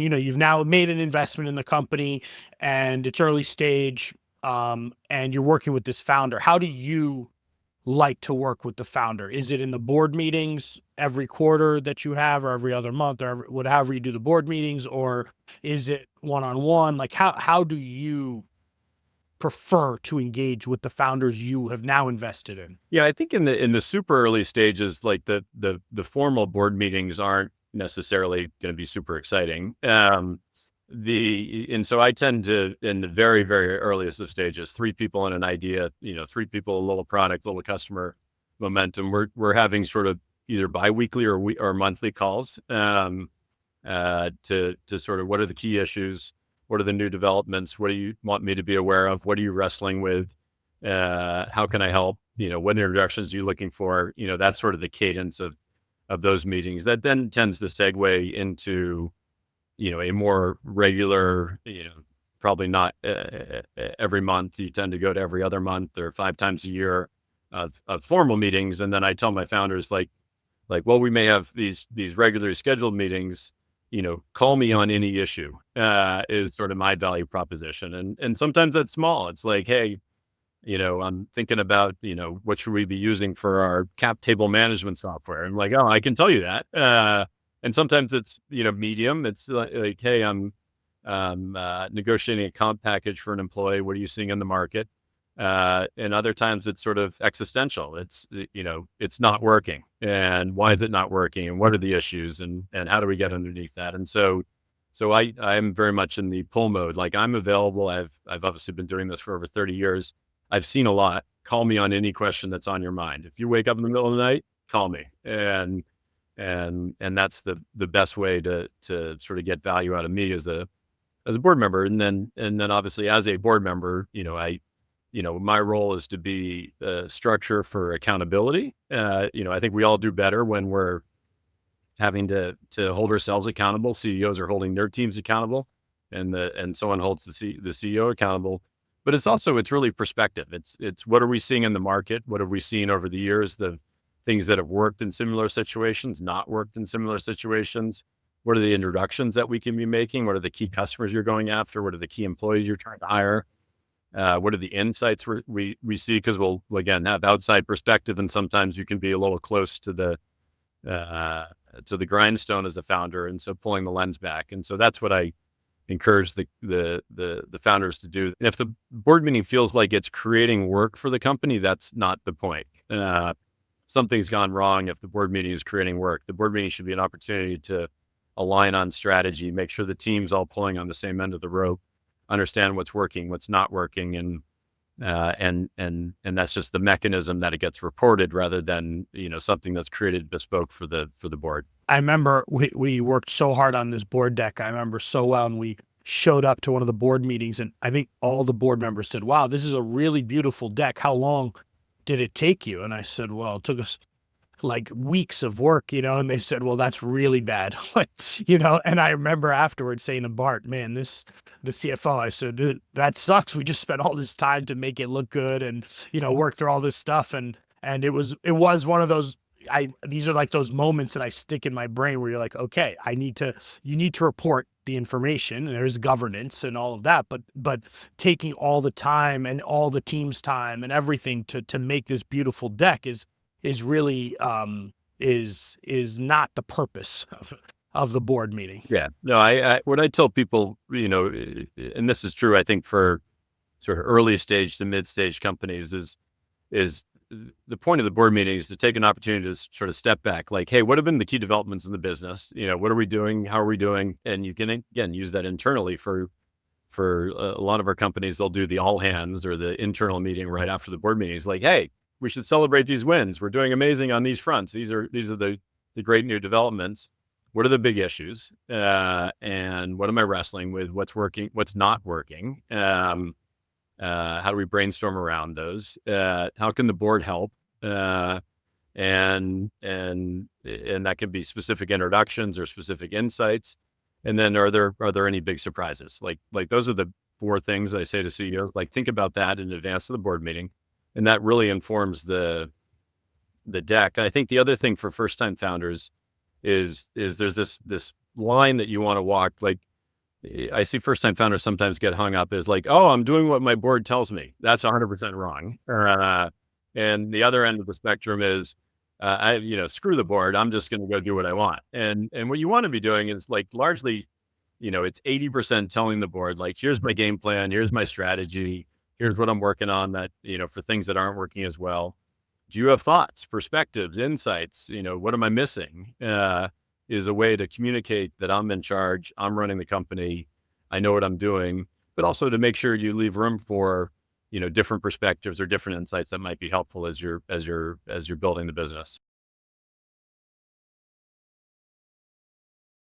you've now made an investment in the company and it's early stage, and you're working with this founder. How do you like to work with the founder? Is it in the board meetings every quarter that you have, or every other month, or whatever you do the board meetings, or is it one-on-one? Like how do you prefer to engage with the founders you have now invested in? Yeah, I think in the super early stages, like the formal board meetings aren't necessarily going to be super exciting. And so I tend to, in the very, very earliest of stages, 3 people in an idea, 3 people, a little product, little customer momentum. We're having sort of either biweekly or monthly calls, to sort of, what are the key issues? What are the new developments? What do you want me to be aware of? What are you wrestling with? How can I help? What introductions are you looking for? That's sort of the cadence of those meetings. That then tends to segue into, a more regular, probably not every month. You tend to go to every other month or 5 times a year of formal meetings. And then I tell my founders, well, we may have these regularly scheduled meetings, call me on any issue, is sort of my value proposition. And sometimes that's small. It's like, hey, I'm thinking about, what should we be using for our cap table management software? I'm like, oh, I can tell you that. And sometimes it's, medium. It's like, hey, I'm negotiating a comp package for an employee. What are you seeing in the market? And other times it's sort of existential. It's, it's not working. And why is it not working? And what are the issues? And how do we get underneath that? And so I'm very much in the pull mode. Like, I'm available. I've obviously been doing this for over 30 years. I've seen a lot. Call me on any question that's on your mind. If you wake up in the middle of the night, call me. And that's the best way to sort of get value out of me as a board member. And then obviously as a board member, my role is to be a structure for accountability. I think we all do better when we're having to hold ourselves accountable. CEOs are holding their teams accountable, and someone holds the CEO accountable. But it's really perspective. It's what are we seeing in the market? What have we seen over the years? The things that have worked in similar situations, not worked in similar situations. What are the introductions that we can be making? What are the key customers you're going after? What are the key employees you're trying to hire? What are the insights we see? Because we'll, again, have outside perspective, and sometimes you can be a little close to the grindstone as a founder, and so pulling the lens back. And so that's what I encourage the founders to do. And if the board meeting feels like it's creating work for the company, that's not the point. Something's gone wrong if the board meeting is creating work. The board meeting should be an opportunity to align on strategy, make sure the team's all pulling on the same end of the rope, understand what's working, what's not working, and that's just the mechanism that it gets reported, rather than something that's created bespoke for the board. I remember we worked so hard on this board deck. I remember so well, and we showed up to one of the board meetings, and I think all the board members said, "Wow, this is a really beautiful deck. How long did it take you?" And I said, "Well, it took us like weeks of work, and they said, "Well, that's really bad." And I remember afterwards saying to Bart, "Man, the CFO," I said, "that sucks. We just spent all this time to make it look good and, work through all this stuff." And it was one of those, these are like those moments that I stick in my brain where you're like, okay, you need to report the information, and there's governance and all of that, but taking all the time and all the team's time and everything to make this beautiful deck is really is not the purpose of the board meeting. Yeah, no, I what I tell people, and this is true, I think, for sort of early stage to mid stage companies, is the point of the board meeting is to take an opportunity to sort of step back, like, hey, what have been the key developments in the business? What are we doing? How are we doing? And you can, again, use that internally for a lot of our companies. They'll do the all hands or the internal meeting right after the board meeting. It's like, hey, we should celebrate these wins. We're doing amazing on these fronts. These are the great new developments. What are the big issues? And what am I wrestling with? What's working? What's not working? How do we brainstorm around those? How can the board help? And that can be specific introductions or specific insights. And then are there any big surprises? Like those are the 4 things I say to CEOs. Like, think about that in advance of the board meeting, and that really informs the deck. And I think the other thing for first time founders is there's this line that you want to walk. Like, I see first time founders sometimes get hung up is like, oh, I'm doing what my board tells me. That's 100% wrong. And the other end of the spectrum is, screw the board. I'm just going to go do what I want. And what you want to be doing is like largely, it's 80% telling the board, like, here's my game plan. Here's my strategy. Here's what I'm working on that, for things that aren't working as well. Do you have thoughts, perspectives, insights? What am I missing? Is a way to communicate that I'm in charge, I'm running the company, I know what I'm doing, but also to make sure you leave room for, different perspectives or different insights that might be helpful as you're building the business.